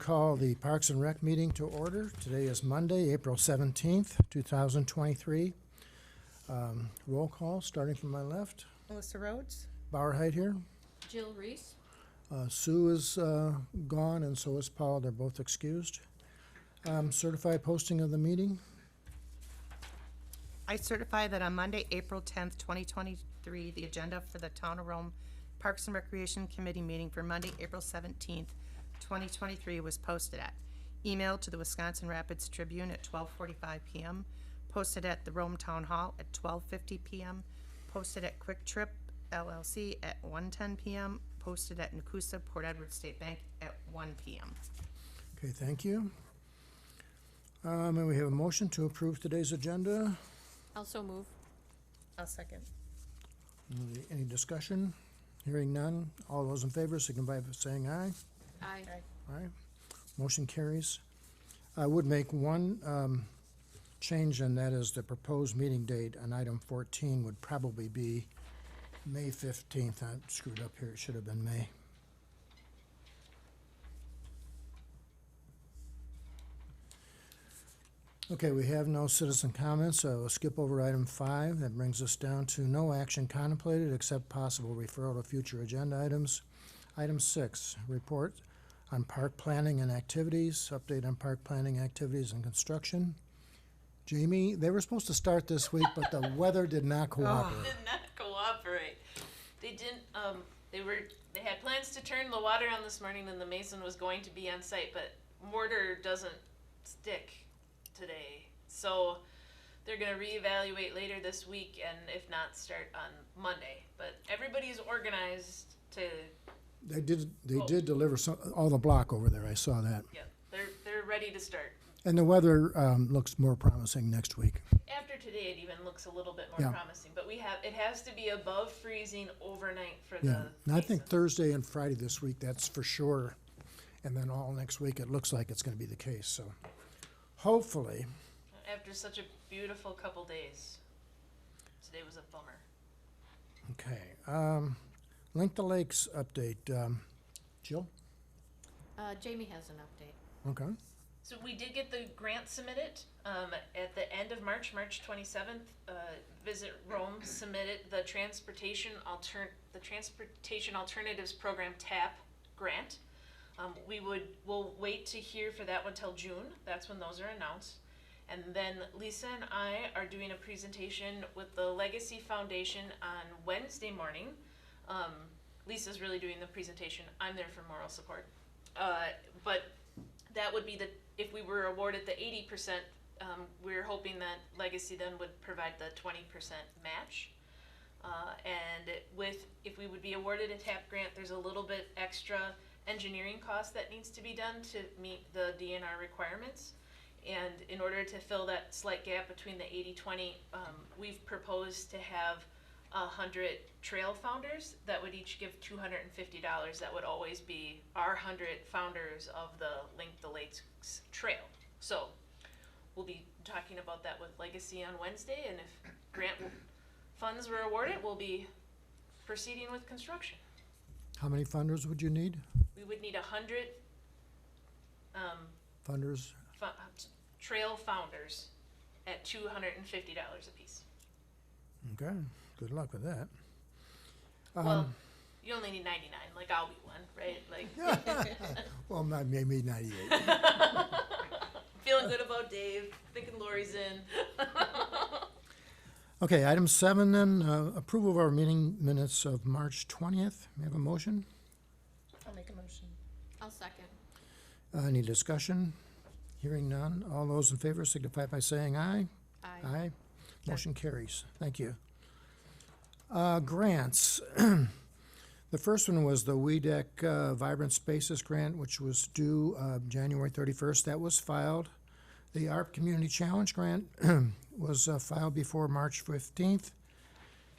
call the Parks and Rec meeting to order. Today is Monday, April 17th, 2023. Roll call, starting from my left. Melissa Rhodes. Bauer Height here. Jill Reese. Sue is gone, and so is Paul. They're both excused. Certified posting of the meeting. I certify that on Monday, April 10th, 2023, the agenda for the Town of Rome Parks and Recreation Committee meeting for Monday, April 17th, 2023 was posted at, emailed to the Wisconsin Rapids Tribune at 12:45 p.m., posted at the Rome Town Hall at 12:50 p.m., posted at Quick Trip LLC at 1:10 p.m., posted at Nakusa Port Edward State Bank at 1 p.m. Okay, thank you. And we have a motion to approve today's agenda. Also move. I'll second. Any discussion? Hearing none. All those in favor signify by saying aye. Aye. Aye. Motion carries. I would make one change, and that is the proposed meeting date on item 14 would probably be May 15th. I screwed up here. It should have been May. Okay, we have no citizen comments, so we'll skip over item 5. That brings us down to no action contemplated except possible referral to future agenda items. Item 6, report on park planning and activities, update on park planning activities and construction. Jamie, they were supposed to start this week, but the weather did not cooperate. Did not cooperate. They didn't. They had plans to turn the water on this morning, and the mason was going to be on site, but mortar doesn't stick today, so they're going to reevaluate later this week, and if not, start on Monday. But everybody's organized to. They did deliver all the block over there. I saw that. Yeah, they're ready to start. And the weather looks more promising next week. After today, it even looks a little bit more Yeah. promising. But it has to be above freezing overnight for Yeah, the. and I think mason. Thursday and Friday this week, that's for sure. And then all next week, it looks like it's going to be the case. So hopefully, After such a beautiful couple days, today was a bummer. okay. Link the Lakes update. Jill? Jamie has an update. Okay. So we did get the grant submitted at the end of March, March 27th. Visit Rome submitted the Transportation Alternatives Program TAP grant. We'll wait to hear for that one till June. That's when those are announced. And then Lisa and I are doing a presentation with the Legacy Foundation on Wednesday morning. Lisa's really doing the presentation. I'm there for moral support. But that would be if we were awarded the 80%, we're hoping that Legacy then would provide the 20% match. And if we would be awarded a TAP grant, there's a little bit extra engineering cost that needs to be done to meet the DNR requirements. And in order to fill that slight gap between the 80-20, we've proposed to have 100 trail founders that would each give $250. That would always be our 100 founders of the Link the Lakes trail. So we'll be talking about that with Legacy on Wednesday, and if grant funds were awarded, we'll be proceeding with construction. How many funders would you need? We would need 100 Funders? trail founders at $250 a piece. Okay. Good luck with that. Well, you only need 99, like I'll be one, right? Like, Well, maybe 98. feeling good about Dave, thinking Lori's in. Okay, item 7 then, approval of our meeting minutes of March 20th. May I have a motion? I'll make a motion. I'll second. Any discussion? Hearing none. All those in favor signify by saying aye. Aye. Aye. Motion carries. Thank you. Grants. The first one was the WEDC Vibrant Spaces Grant, which was due January 31st. That was filed. The ARP Community Challenge Grant was filed before March 15th.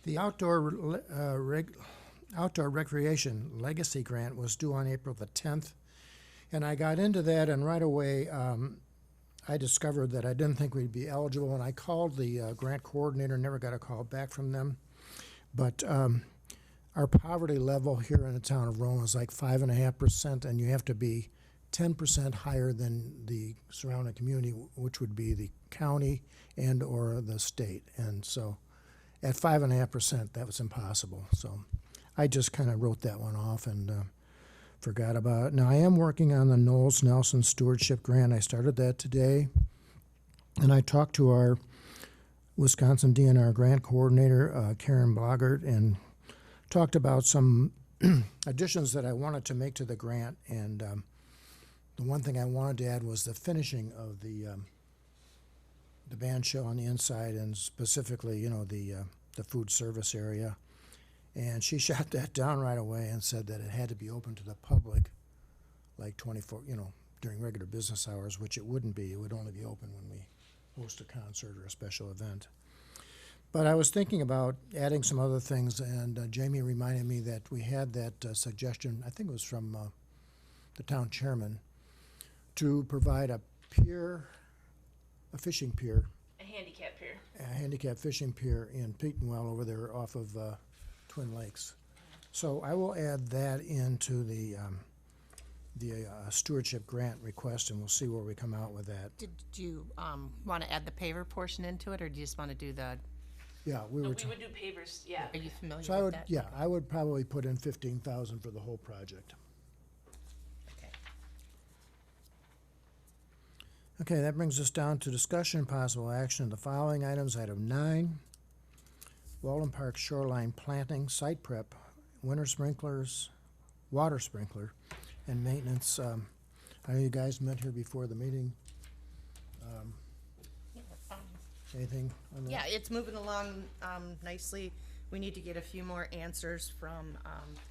The Outdoor Recreation Legacy Grant was due on April the 10th. And I got into that, and right away I discovered that I didn't think we'd be eligible, and I called the grant coordinator, never got a call back from them. But our poverty level here in the town of Rome is like 5.5%, and you have to be 10% higher than the surrounding community, which would be the county and/or the state. And so at 5.5%, that was impossible. So I just kind of wrote that one off and forgot about it. Now, I am working on the Knowles Nelson Stewardship Grant. I started that today. And I talked to our Wisconsin DNR grant coordinator, Karen Blogert, and talked about some additions that I wanted to make to the grant. And the one thing I wanted to add was the finishing of the band show on the inside, and specifically, the food service area. And she shot that down right away and said that it had to be open to the public, like 24, during regular business hours, which it wouldn't be. It would only be open when we host a concert or a special event. But I was thinking about adding some other things, and Jamie reminded me that we had that suggestion, I think it was from the town chairman, to provide a fishing pier, A handicap pier. a handicap fishing pier in Petenwell over there off of Twin Lakes. So I will add that into the stewardship grant request, and we'll see where we come out with that. Did you want to add the paver portion into it, or do you just want to do the, Yeah, No, we would do pavers, yeah. are you familiar So with that? I would probably put in 15,000 for the whole project. Okay. Okay, that brings us down to discussion and possible action of the following items. Item 9, Walden Park shoreline planting, site prep, winter sprinklers, water sprinkler, and maintenance. I know you guys met here before the meeting. Anything on that? Yeah, it's moving along nicely. We need to get a few more answers from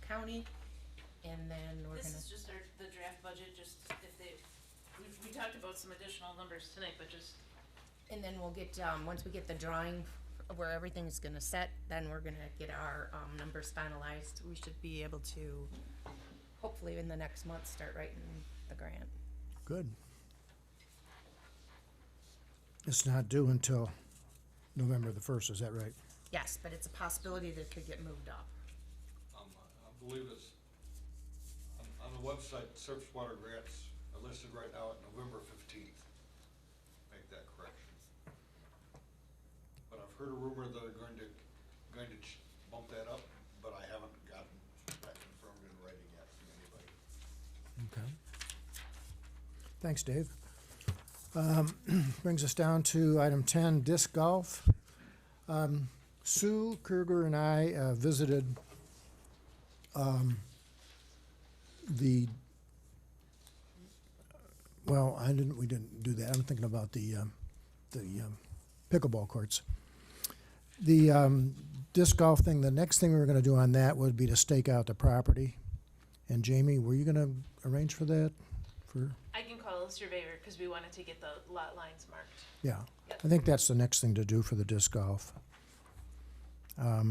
county, and then we're This gonna, is just the draft budget, just if they, we talked about some additional numbers tonight, but just, and then we'll get, once we get the drawing of where everything's gonna set, then we're gonna get our numbers finalized. We should be able to, hopefully in the next month, start writing the grant. Good. It's not due until November the 1st, is that right? Yes, but it's a possibility that it could get moved up. I believe it's, on the website, surface water grants are listed right now at November 15th. Make that correction. But I've heard a rumor that they're going to bump that up, but I haven't gotten that confirmed in writing yet from anybody. Okay. Thanks, Dave. Brings us down to item 10, disc golf. Sue Kruger and I visited we didn't do that. I'm thinking about the pickleball courts. The disc golf thing, the next thing we were gonna do on that would be to stake out the property. And Jamie, were you gonna arrange for that? I can call a surveyor, cause we wanted to get the lot lines marked. Yeah, Yep. I think that's the next thing to do for the disc golf. I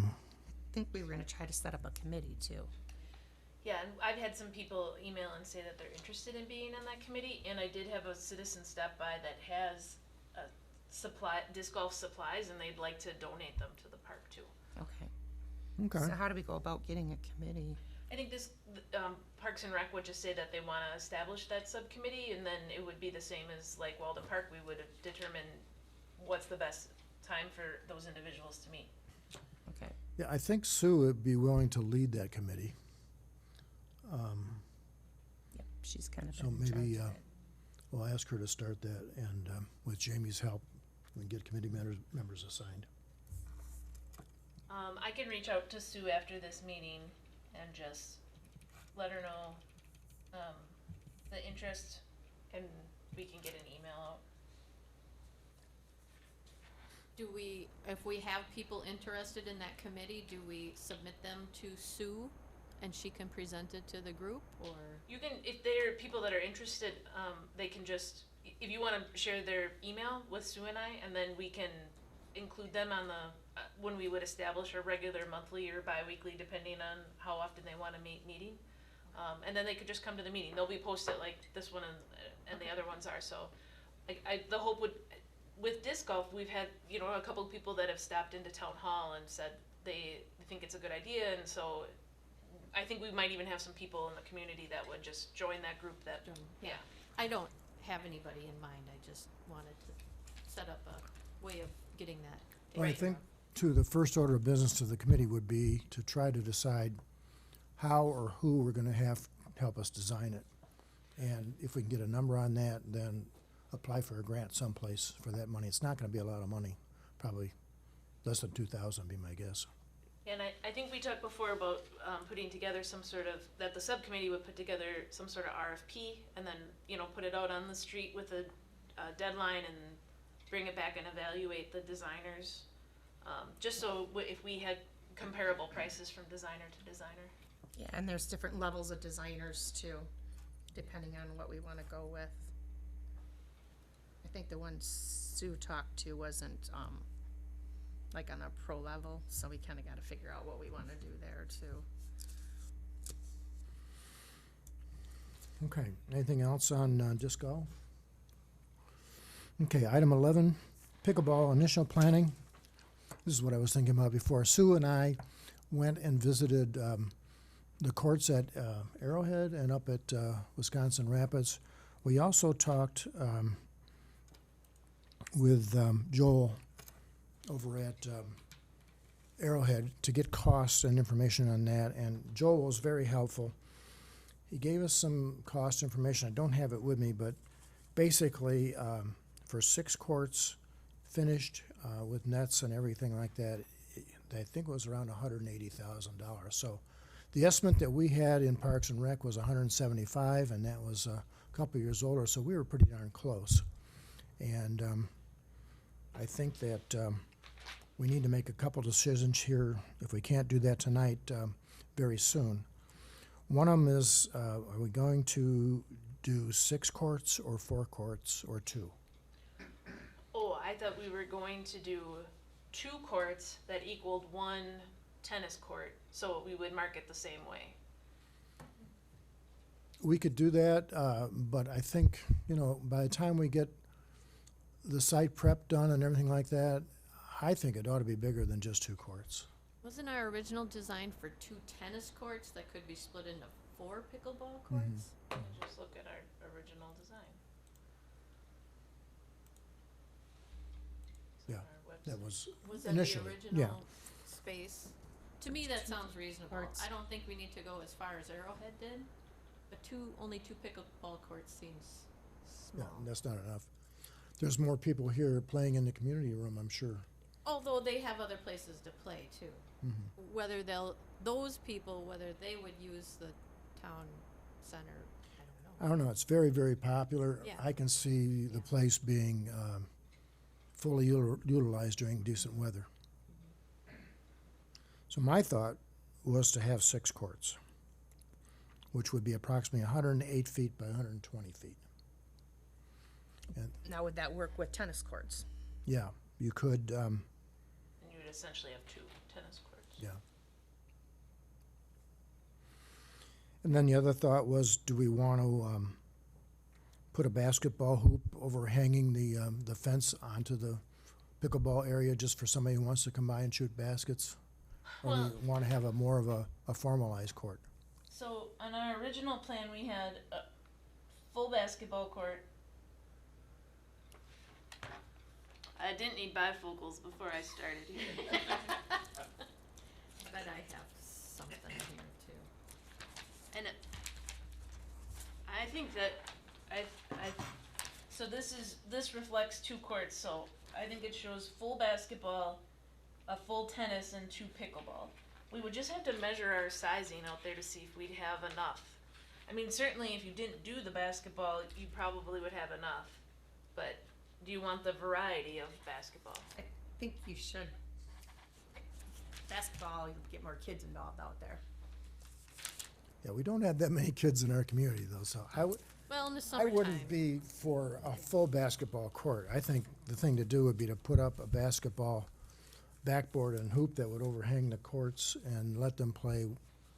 think we were gonna try to set up a committee too. Yeah, and I've had some people email and say that they're interested in being on that committee, and I did have a citizen stop by that has disc golf supplies, and they'd like to donate them to the park too. Okay. Okay. So how do we go about getting a committee? I think this, Parks and Rec would just say that they wanna establish that subcommittee, and then it would be the same as like Walden Park, we would determine what's the best time for those individuals to meet. Okay. Yeah, I think Sue would be willing to lead that committee. Yep, she's kind of So been in charge maybe, of it. We'll ask her to start that, and with Jamie's help, we can get committee members assigned. I can reach out to Sue after this meeting and just let her know, the interest, and we can get an email out. Do we, if we have people interested in that committee, do we submit them to Sue and she can present it to the group, or? You can, if there are people that are interested, they can just, if you wanna share their email with Sue and I, and then we can include them on the, when we would establish a regular monthly or bi-weekly, depending on how often they wanna meeting. And then they could just come to the meeting, they'll be posted like this one and the other ones are, so. The hope would, with disc golf, we've had, a couple of people that have stopped into town hall and said they think it's a good idea, and so I think we might even have some people in the community that would just join that group that, yeah. I don't have anybody in mind, I just wanted to set up a way of getting that. Well, I taken think, care of. too, the first order of business to the committee would be to try to decide how or who we're gonna have help us design it. And if we can get a number on that, then apply for a grant someplace for that money. It's not gonna be a lot of money, probably less than 2,000 be my guess. And I think we talked before about putting together some sort of, that the subcommittee would put together some sort of RFP and then, you know, put it out on the street with a deadline and bring it back and evaluate the designers. Just so if we had comparable prices from designer to designer. Yeah, and there's different levels of designers too, depending on what we wanna go with. I think the one Sue talked to wasn't, like on a pro level, so we kinda gotta figure out what we wanna do there too. Okay, anything else on disc golf? Okay, item 11, pickleball initial planning. This is what I was thinking about before. Sue and I went and visited the courts at Arrowhead and up at Wisconsin Rapids. We also talked with Joel over at Arrowhead to get costs and information on that, and Joel was very helpful. He gave us some cost information. I don't have it with me, but basically, for 6 courts finished with nets and everything like that, I think it was around $180,000. So the estimate that we had in Parks and Rec was 175, and that was a couple years older, so we were pretty darn close. And I think that we need to make a couple decisions here, if we can't do that tonight, very soon. One of them is, are we going to do 6 courts or 4 courts or 2? Oh, I thought we were going to do 2 courts that equaled 1 tennis court, so we would mark it the same way. We could do that, but I think, you know, by the time we get the site prep done and everything like that, I think it ought to be bigger than just 2 courts. Wasn't our original design for 2 tennis courts that could be split into 4 pickleball courts? Just look at our original design. It's on Yeah, our website. That was Was that initially, the yeah. original space? To me, that sounds reasonable. Courts. I don't think we need to go as far as Arrowhead did, but only 2 pickleball courts seems Yeah, small. that's not enough. There's more people here playing in the community room, I'm sure. Although they have other places to play too. Whether those people, whether they would use the town center, I I don't know, it's very, very popular. Yeah. I can see the place being fully utilized during decent weather. So my thought was to have 6 courts, which would be approximately 108 feet by 120 feet. Now, would that work with tennis courts? Yeah, you could, And you would essentially have 2 tennis courts. yeah. And then the other thought was, do we want to put a basketball hoop overhanging the fence onto the pickleball area just for somebody who wants to come by and shoot baskets? Or do we want to have more of a formalized court? So on our original plan, we had a full basketball court. I didn't need bifocals before I started here. bet I have something here too. And I think that so this reflects 2 courts, so I think it shows full basketball, a full tennis, and 2 pickleball. We would just have to measure our sizing out there to see if we'd have enough. I mean, certainly if you didn't do the basketball, you probably would have enough, but do you want the variety of basketball? I think you should. Basketball, you get more kids involved out there. Yeah, we don't have that many kids in our community though, so Well, in the I summertime. wouldn't be for a full basketball court. I think the thing to do would be to put up a basketball backboard and hoop that would overhang the courts and let them play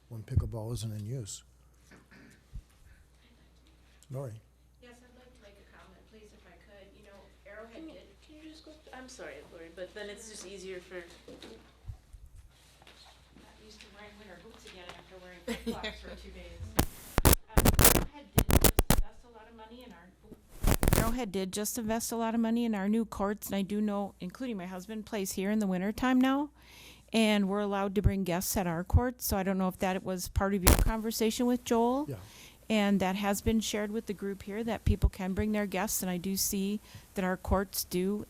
when pickleball isn't in use. Lori? Yes, I'd like to make a comment, please, if I could. You know, Arrowhead did, Can you just go, I'm sorry, Lori, but then it's just easier for, not used to wearing winter boots again after wearing flip-flops for 2 days. Arrowhead did just invest a lot of money in our, Arrowhead did just invest a lot of money in our new courts, and I do know, including my husband, plays here in the winter time now. And we're allowed to bring guests at our court, so I don't know if that was part of your conversation with Joel. Yeah. And that has been shared with the group here, that people can bring their guests, and I do see that our courts do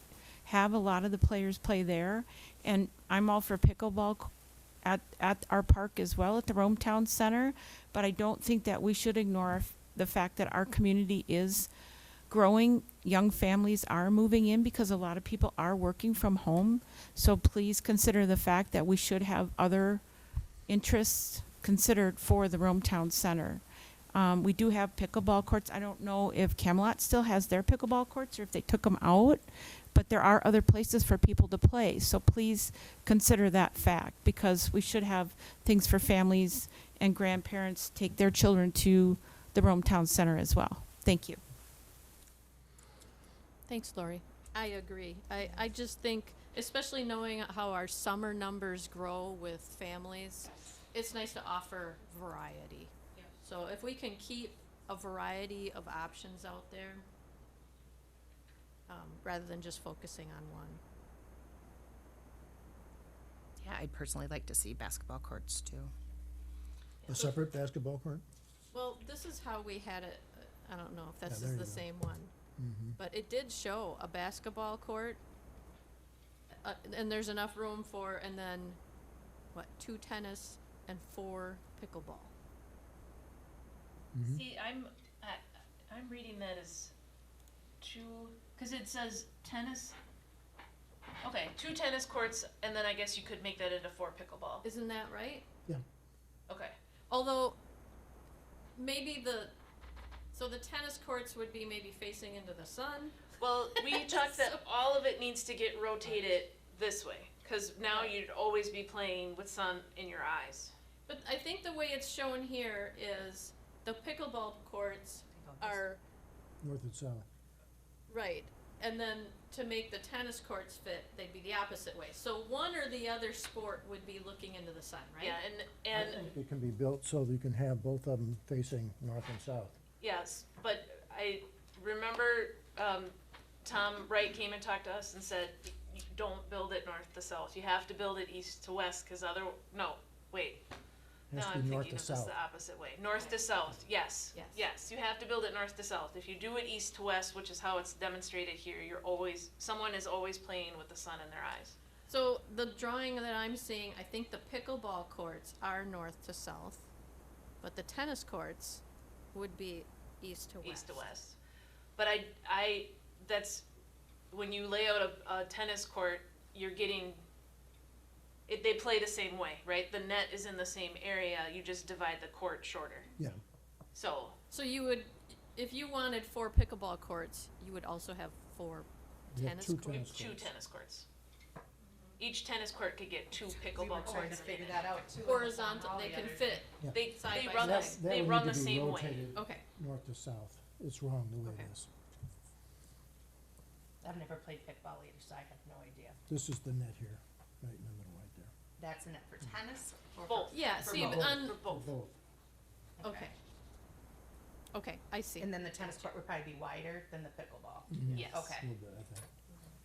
have a lot of the players play there. And I'm all for pickleball at our park as well, at the Rome Town Center, but I don't think that we should ignore the fact that our community is growing. Young families are moving in because a lot of people are working from home. So please consider the fact that we should have other interests considered for the Rome Town Center. We do have pickleball courts. I don't know if Camelot still has their pickleball courts or if they took them out, but there are other places for people to play. So please consider that fact, because we should have things for families and grandparents take their children to the Rome Town Center as well. Thank you. Thanks, Lori. I agree. I just think, especially knowing how our summer numbers grow with families, it's nice to offer variety. So if we can keep a variety of options out there, rather than just focusing on one. Yeah, I'd personally like to see basketball courts too. A separate basketball court? Well, this is how we had it. I don't know if this there is you the go. same one, but it did show a basketball court, and there's enough room for, and then, 2 tennis and 4 pickleball. See, I'm reading that as 2, because it says tennis. Okay, 2 tennis courts, and then I guess you could make that into 4 pickleball. Isn't that right? Yeah. Okay. Although, maybe the tennis courts would be maybe facing into the sun. Well, we talked that all of it needs to get rotated this way, because now Right. you'd always be playing with sun in your eyes. But I think the way it's shown here is the pickleball courts are North and south. right, and then to make the tennis courts fit, they'd be the opposite way. So one or the other sport would be looking into the sun, right? Yeah, I and think it can be built so that you can have both of them facing north and south. yes, but I remember Tom Wright came and talked to us and said, "You don't build it north to south. You have to build it east to west, because Has No, to I'm be north thinking to of this south. the opposite way. North to south, yes. Yes. Yes, you have to build it north to south. If you do it east to west, which is how it's demonstrated here, someone is always playing with the sun in their eyes. So the drawing that I'm seeing, I think the pickleball courts are north to south, but the tennis courts would be east to west. East to west. But that's, when you lay out a tennis court, you're getting, they play the same way, right? The net is in the same area, you just divide the court shorter. Yeah. So, So you would, if you wanted 4 pickleball courts, you would also have 4 You have tennis 2 courts. tennis two courts. tennis courts. Each tennis court could get 2 We pickleball were trying courts to in figure it. that out too. Horizontal, they can fit. They, Side they by run side. the, That they would run need the to be same way. rotated Okay. north to south. It's wrong the way Okay. it is. I've never played kickball either, so I have no idea. This is the net here, right in the middle, right there. That's a net for tennis or Both. Yeah, For see, both. on, For both. Both. okay. Okay, I see. And then the tennis court would probably be wider than the pickleball. Yes. Okay. A little bit, I think.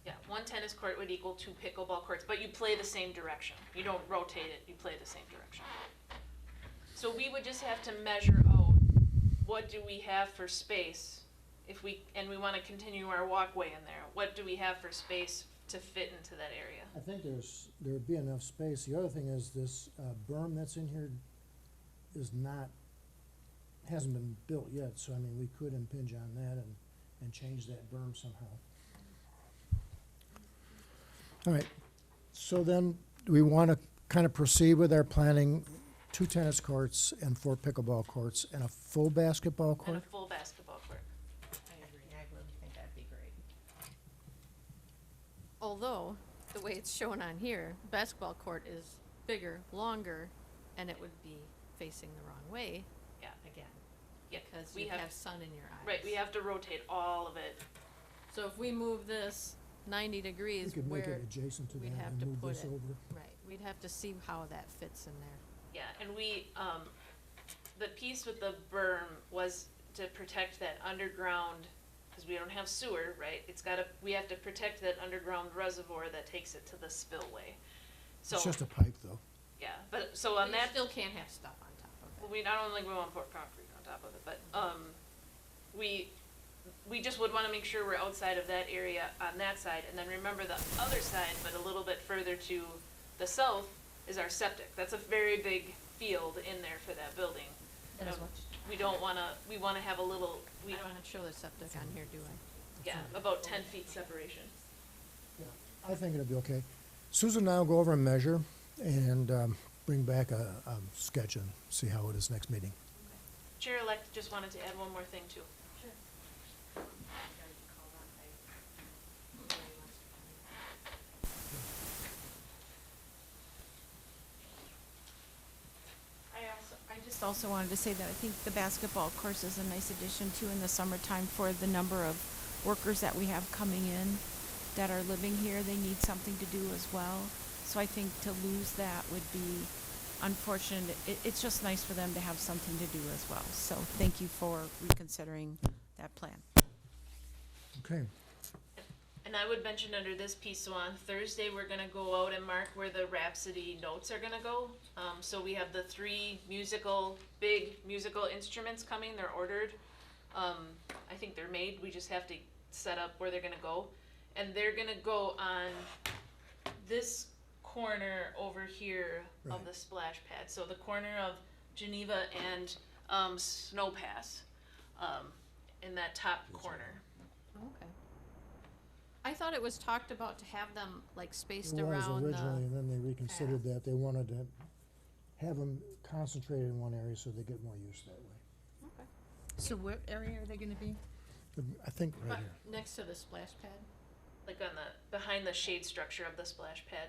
Yeah, 1 tennis court would equal 2 pickleball courts, but you play the same direction. You don't rotate it, you play the same direction. So we would just have to measure out, what do we have for space and we wanna continue our walkway in there, what do we have for space to fit into that area? I think there'd be enough space. The other thing is this berm that's in here hasn't been built yet, so I mean, we could impinge on that and change that berm somehow. All right, so then, do we wanna kind of proceed with our planning, 2 tennis courts and 4 pickleball courts and a full basketball And court? a full basketball court. I agree, I really think that'd be great. Although, the way it's shown on here, basketball court is bigger, longer, and it would be facing the wrong way Yeah, again, yeah, because we you have, have sun in your eyes. right, we have to rotate all of it. So if we move this 90 We degrees, could make where, it adjacent to we'd that have and to move put this it- over. right, we'd have to see how that fits in there. Yeah, and we, the piece with the berm was to protect that underground, cause we don't have sewer, right? We have to protect that underground reservoir that takes it to the spillway. So, It's just a pipe, though. yeah, but, so But on you that, still can't have stuff on top of it. I don't think we wanna pour concrete on top of it, but, we just would wanna make sure we're outside of that area on that side, and then remember the other side, but a little bit further to the south is our septic. That's a very big field in there for that building. That is Um, what- we wanna have a little, I don't have to show the septic on here, do I? yeah, about 10 feet separation. I think it'll be okay. Susan and I will go over and measure and bring back a sketch and see how it is next meeting. Chair-elect just wanted to add one more thing too. I just also wanted to say that I think the basketball course is a nice addition too in the summertime for the number of workers that we have coming in that are living here. They need something to do as well. So I think to lose that would be unfortunate. It's just nice for them to have something to do as well. So thank you for reconsidering that plan. Okay. And I would mention under this piece, so on Thursday, we're gonna go out and mark where the Rhapsody notes are gonna go. So we have the 3 big musical instruments coming, they're ordered. I think they're made, we just have to set up where they're gonna go. And they're gonna go on this corner over here of Right. the splash pad. So the corner of Geneva and, Snow Pass, in that top corner. Okay. I thought it was talked about to have them like spaced It was around originally, the, and then they reconsidered that. They wanted to have them concentrated in one area so they get more use that way. So what area are they gonna be? I think right but here. next to the splash pad. Like behind the shade structure of the splash pad.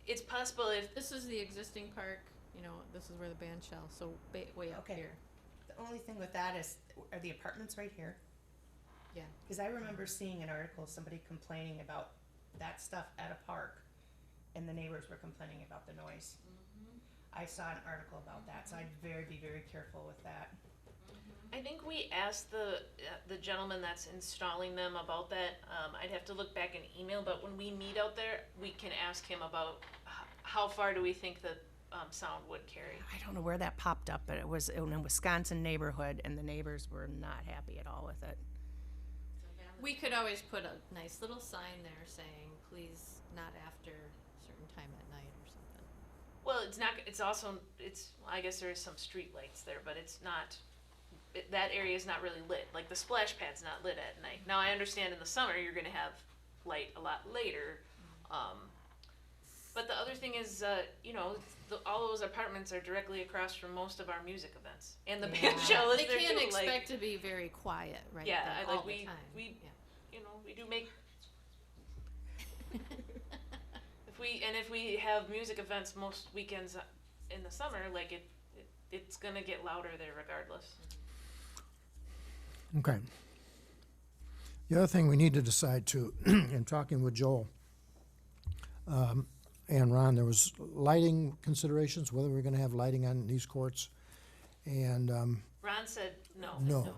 It's possible if, This is the existing park, you know, this is where the band shell, so way up Okay. here. The only thing with that is, are the apartments right here? Yeah. Cause I remember seeing an article, somebody complaining about that stuff at a park, and the neighbors were complaining about the noise. I saw an article about that, so I'd be very careful with that. I think we asked the gentleman that's installing them about that. I'd have to look back in email, but when we meet out there, we can ask him about how far do we think the sound would carry. I don't know where that popped up, but it was in a Wisconsin neighborhood, and the neighbors were not happy at all with it. We could always put a nice little sign there saying, please not after a certain time at night or something. Well, it's not. It's also. I guess there is some street lights there, but it's not. That area is not really lit. Like the splash pad's not lit at night. Now I understand in the summer you're gonna have light a lot later. But the other thing is, all those apartments are directly across from most of our music events, and the band shell is They there can't too. expect to be very quiet, right? Yeah, there I- like all the we- time. we- Yeah. we do make. If we have music events most weekends in the summer, like it's gonna get louder there regardless. Okay. The other thing we need to decide too, in talking with Joel and Ron, there was lighting considerations, whether we're gonna have lighting on these courts. And, Ron said no. no,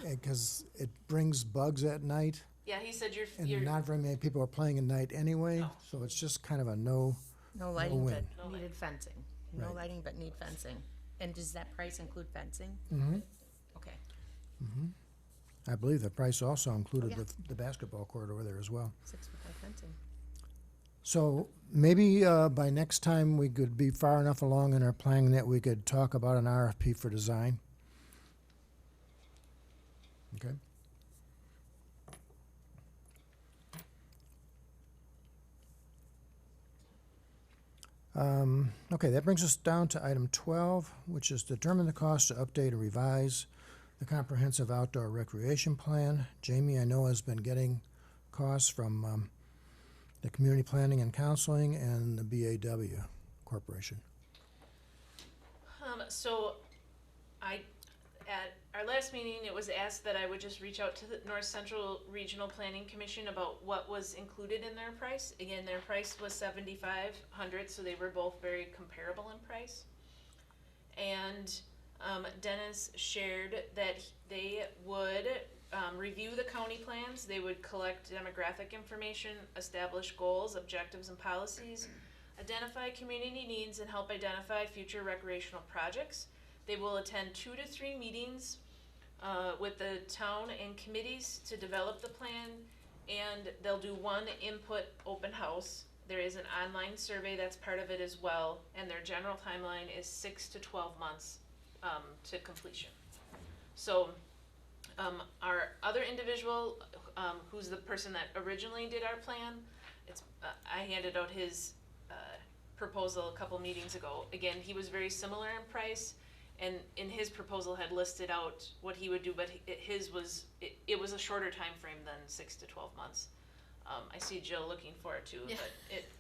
Yeah. because it brings bugs at night, Yeah, he said you're and not very many people are playing at night anyway, No. so it's just kind of a no. No lighting, win. but No needed fencing. No Right. lighting, but need fencing. And does that price include fencing? Mm-hmm. Okay. I believe the price also included yeah. the basketball court over there as well. 6-foot high fencing. So maybe by next time we could be far enough along in our planning that we could talk about an RFP for design. Okay. Okay, that brings us down to item 12, which is determine the cost to update or revise the comprehensive outdoor recreation plan. Jamie, I know, has been getting costs from the Community Planning and Counseling and the BAW Corporation. So at our last meeting, it was asked that I would just reach out to the North Central Regional Planning Commission about what was included in their price. Again, their price was $7,500, so they were both very comparable in price. And Dennis shared that they would review the county plans, they would collect demographic information, establish goals, objectives, and policies, identify community needs, and help identify future recreational projects. They will attend 2 to 3 meetings with the town and committees to develop the plan, and they'll do 1 input open house. There is an online survey that's part of it as well, and their general timeline is 6 to 12 months to completion. So our other individual, who's the person that originally did our plan, I handed out his proposal a couple meetings ago. Again, he was very similar in price, and in his proposal had listed out what he would do, but his was, it was a shorter time frame than 6 to 12 months. I see Jill looking for it too, Yeah.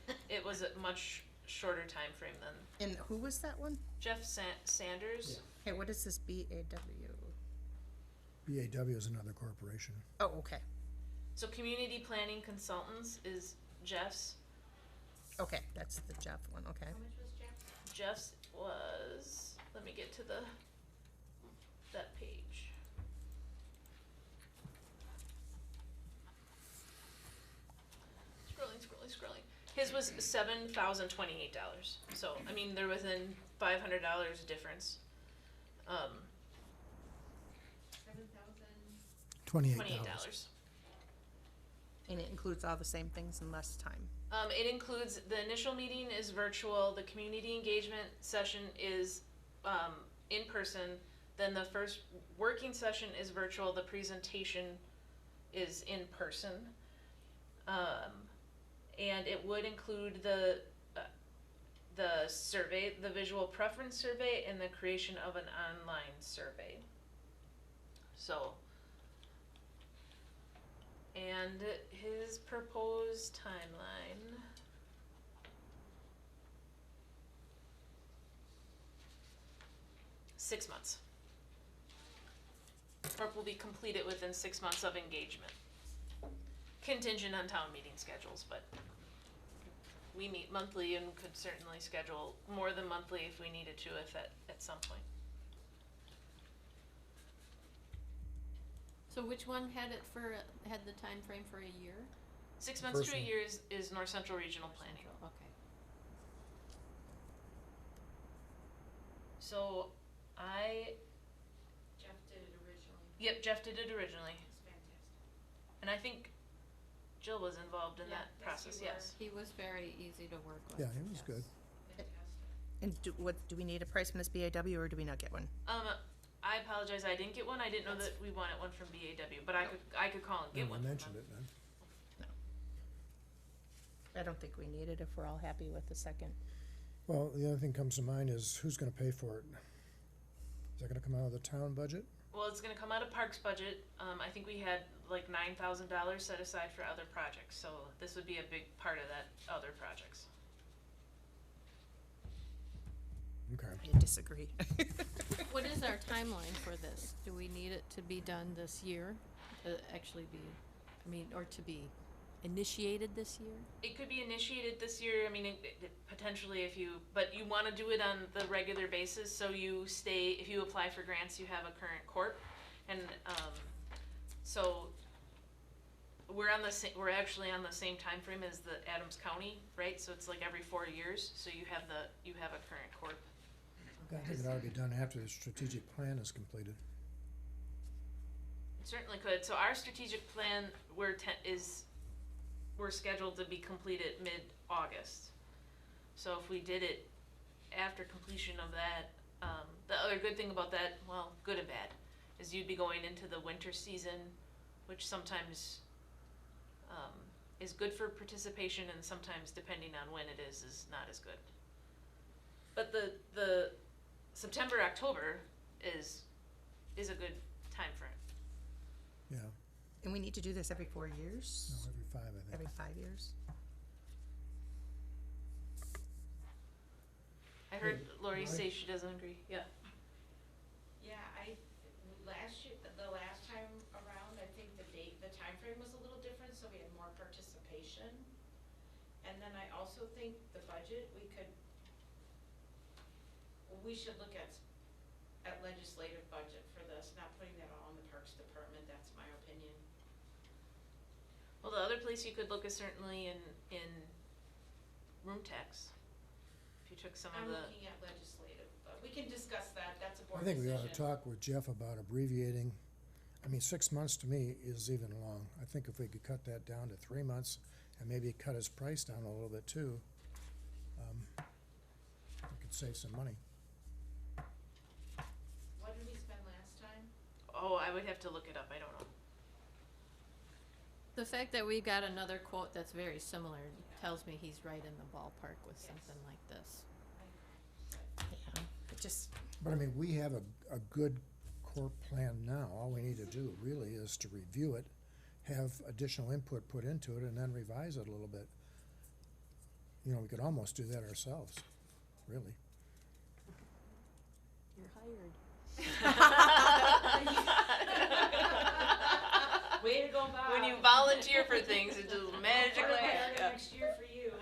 but it was a much shorter time frame than And who was that one? Jeff Sanders. Okay, what is this BAW? BAW is another corporation. Oh, okay, So Community Planning Consultants is Jeff's. okay, that's the Jeff one, okay. Jeff's was, let me get to that page. Scrolling. His was $7,028. So, I mean, they're within $500 difference. $28. And it includes all the same things in less time. It includes, the initial meeting is virtual, the community engagement session is in person, then the first working session is virtual, the presentation is in person. And it would include the survey, the visual preference survey, and the creation of an online survey. So, and his proposed timeline. Six months. Work will be completed within 6 months of engagement. Contingent on town meeting schedules, but we meet monthly and could certainly schedule more than monthly if we needed to, if at some point. So which one had the time frame for a year? 6 months to a Person. year is North Central Regional Planning. Okay. So Jeff did it originally. Yep, Jeff did it originally, It's fantastic. and I think Jill was involved in Yeah, that process, yes. He was very easy to work with. Yeah, it was good. Fantastic. And do we need a price from this BAW or do we not get one? I apologize, I didn't get one, I didn't know that we wanted one from BAW, but I could call and Yeah, get we one. mentioned it then. I don't think we need it if we're all happy with the second. Well, the other thing comes to mind is who's gonna pay for it? Is that gonna come out of the town budget? Well, it's gonna come out of Parks budget, I think we had like $9,000 set aside for other projects, so this would be a big part of that, other projects. Okay. I disagree. What is our timeline for this? Do we need it to be done this year? To actually be, or to be initiated this year? It could be initiated this year, I mean, potentially but you wanna do it on the regular basis, so if you apply for grants, you have a current corp. And, so, we're actually on the same time frame as the Adams County, right? So it's like every 4 years, so you have a current corp. I think it ought to be done after the strategic plan is completed. It certainly could, so our strategic plan, we're scheduled to be completed mid-August. So if we did it after completion of that, the other good thing about that, well, good and bad, is you'd be going into the winter season, which sometimes is good for participation and sometimes, depending on when it is not as good. But the September, October is a good time frame. Yeah, And we need to do this every 4 no, years? every 5, I think. Every 5 years? I heard Lori say she doesn't agree, yeah. Yeah, the last time around, I think the time frame was a little different, so we had more participation. And then I also think the budget, we should look at at legislative budget for this, not putting that all in the Parks Department, that's my opinion. Well, the other place you could look is certainly in room tax. If you took some I'm of the, looking at legislative, but we can discuss that, that's a I board think we decision. ought to talk with Jeff about abbreviating. I mean, 6 months to me is even long. I think if we could cut that down to 3 months and maybe cut his price down a little bit too, we could save some money. What did we spend last time? oh, I would have to look it up, I don't know. The fact that we got another quote that's very similar tells me he's right in the ballpark with something like this. Yeah, it just, But I mean, we have a good core plan now. All we need to do really is to review it, have additional input put into it, and then revise it a little bit. You know, we could almost do that ourselves, really. You're hired. Way to go, Bob. When you volunteer for things, it just magically Part happens. next year for you.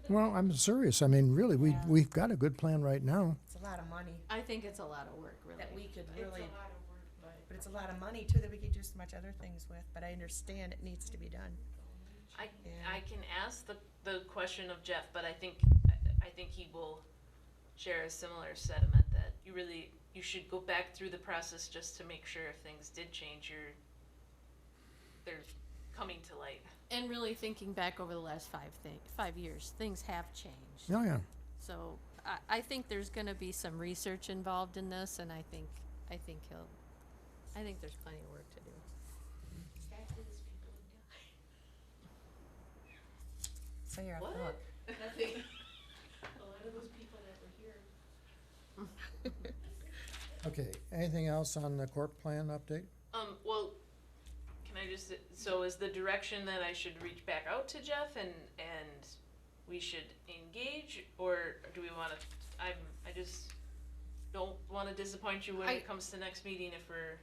Well, I'm serious. I mean, really, we've got a good plan right now. it's a lot of money I think it's a lot of work, really. that we could It's really, a lot of work, but it's a lot of money too that we could do so much other things with, but I understand it needs to be done. I can ask the question of Jeff, but I think he will share a similar sentiment that you should go back through the process just to make sure if things did change, they're coming to light. And really thinking back over the last 5 years, things have changed. Oh, yeah. So I think there's gonna be some research involved in this, and I think there's plenty of work to do. Exactly as people would die. So you're off What? the hook. Nothing. A lot of those people that were here. Okay, anything else on the court plan update? Well, can I just, so is the direction that I should reach back out to Jeff and we should engage, or do we wanna, I just don't wanna disappoint you when it comes to next meeting if we're,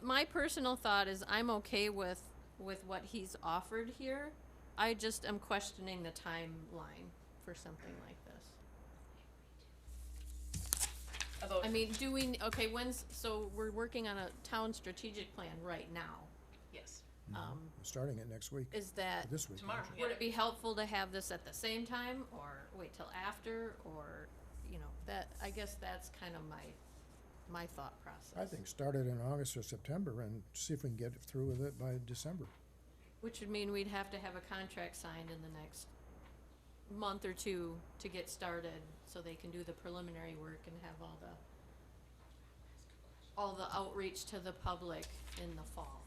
My personal thought is I'm okay with what he's offered here. I just am questioning the timeline for something like this. about, I mean, so we're working on a town strategic plan right now. yes, Starting it next week, Is that, this week. tomorrow, actually. would it be helpful to have this at the same time, or wait till after, or, I guess that's kind of my thought process. I think start it in August or September and see if we can get through with it by December. Which would mean we'd have to have a contract signed in the next month or two to get started, so they can do the preliminary work and have all the outreach to the public in the fall.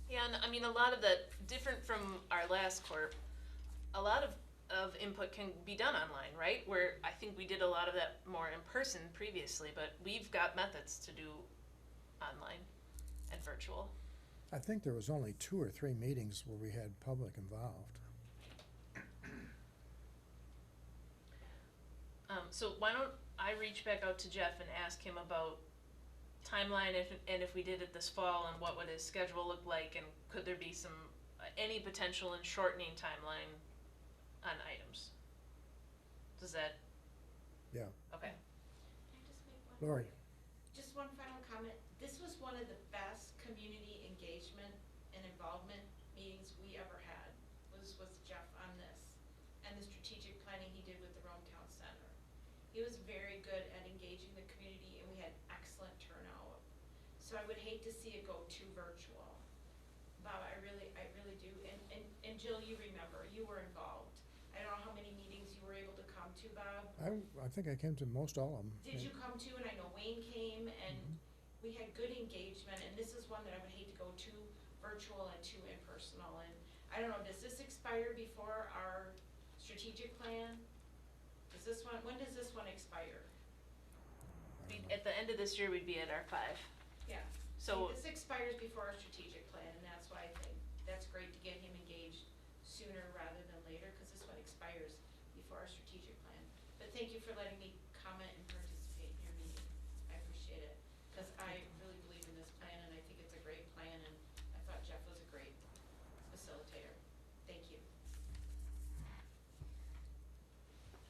yeah, and I mean, a lot of that, different from our last corp, a lot of input can be done online, right? Where I think we did a lot of that more in person previously, but we've got methods to do online and virtual. I think there was only 2 or 3 meetings where we had public involved. So why don't I reach back out to Jeff and ask him about timeline and if we did it this fall, and what would his schedule look like, and could there be any potential in shortening timeline on items? Does that? Yeah. Okay. Can I just make one? Lori? Just one final comment. This was one of the best community engagement and involvement meetings we ever had, was with Jeff on this, and the strategic planning he did with the Rome Town Center. He was very good at engaging the community, and we had excellent turnout. So I would hate to see it go too virtual. Bob, I really do. And Jill, you remember, you were involved. I don't know how many meetings you were able to come to, Bob. I think I came to most all of them. Did you come to? And I know Wayne came, and we had good engagement, and this is one that I would hate to go too virtual and too impersonal. And I don't know, does this expire before our strategic plan? When does this one expire? At the end of this year, we'd be at our 5. Yeah. So, This expires before our strategic plan, and that's why I think that's great to get him engaged sooner rather than later, because this one expires before our strategic plan. But thank you for letting me comment and participate in your meeting. I appreciate it, because I really believe in this plan, and I think it's a great plan, and I thought Jeff was a great facilitator. Thank you.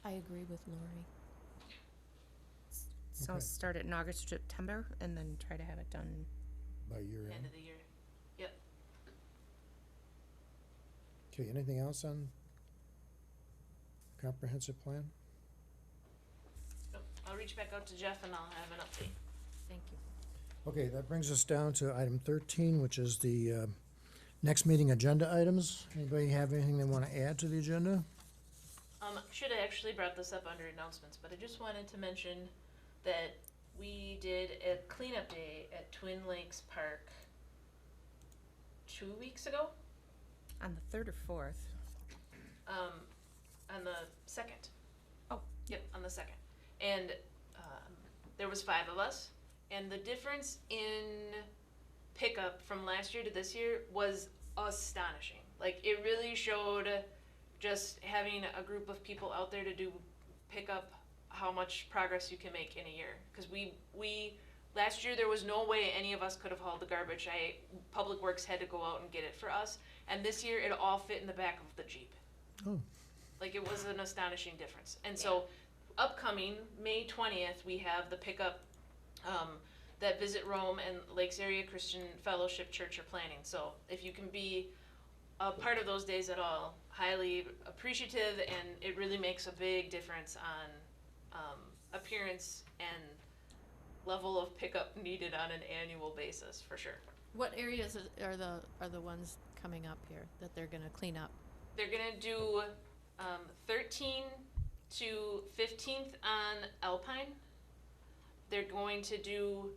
I agree with Lori. So Okay. start it in August, September, and then try to have it done. By year End end. of the year. Yep. Okay, anything else on comprehensive plan? Nope. I'll reach back out to Jeff and I'll have an update. Thank you. Okay, that brings us down to item 13, which is the next meeting agenda items. Anybody have anything they want to add to the agenda? Should have actually brought this up under announcements, but I just wanted to mention that we did a cleanup day at Twin Lakes Park 2 weeks ago, On the 3rd or 4th. on the 2nd. Oh. Yep, on the 2nd. And, there was 5 of us, and the difference in pickup from last year to this year was astonishing. Like, it really showed just having a group of people out there to do pickup, how much progress you can make in a year. Because we last year there was no way any of us could have hauled the garbage. Public Works had to go out and get it for us. And this year it all fit in the back of the Jeep. Oh. Like, it was an astonishing difference. And so upcoming May 20th, we have the pickup that Visit Rome and Lakes Area Christian Fellowship Church are planning. So if you can be a part of those days at all, highly appreciative, and it really makes a big difference on appearance and level of pickup needed on an annual basis, for sure. What areas are the ones coming up here that they're gonna clean up? They're gonna do 13 to 15th on Alpine. They're going to do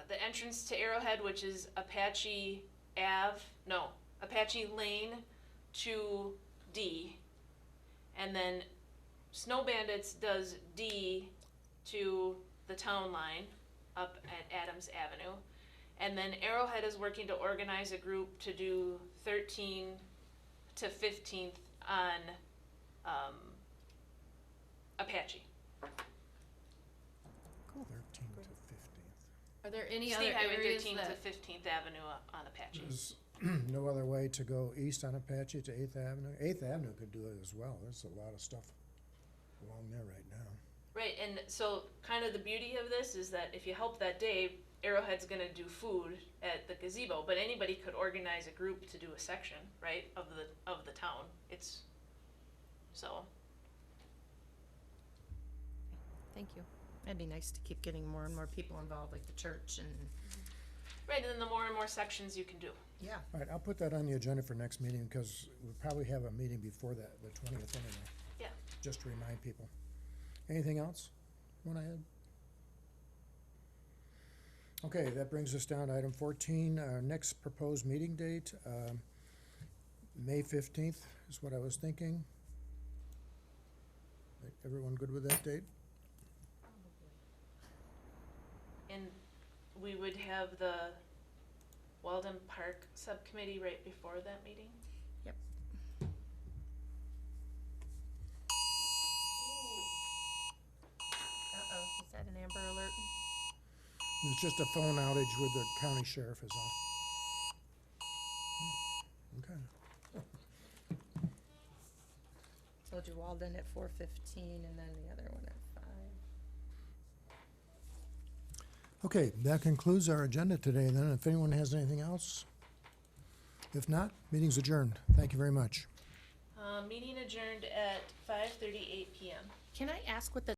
the entrance to Arrowhead, which is Apache Lane to D. And then Snow Bandits does D to the town line up at Adams Avenue. And then Arrowhead is working to organize a group to do 13 to 15th on Apache. 13th to 15th. Are there any State other Highway areas 13th that, to 15th Avenue on Apache. There's no other way to go east on Apache to 8th Avenue? 8th Avenue could do it as well. There's a lot of stuff along there right now. Right, and so kind of the beauty of this is that if you help that day, Arrowhead's gonna do food at the gazebo, but anybody could organize a group to do a section, right, of the town. thank you. It'd be nice to keep getting more and more people involved, like the church and. Right, and then the more and more sections you can do. Yeah. All right, I'll put that on the agenda for next meeting, because we'll probably have a meeting before that, the 20th anyway. Yeah. Just to remind people. Anything else want to add? Okay, that brings us down to item 14, our next proposed meeting date. May 15th is what I was thinking. Everyone good with that date? And we would have the Walden Park Subcommittee right before that meeting. Yep. Uh-oh, is that an Amber Alert? It's just a phone outage with the county sheriff is all. Okay. Told you Walden at 4:15 and then the other one at 5. Okay, that concludes our agenda today then. If anyone has anything else? If not, meeting's adjourned. Thank you very much. Meeting adjourned at 5:38 p.m. Can I ask what the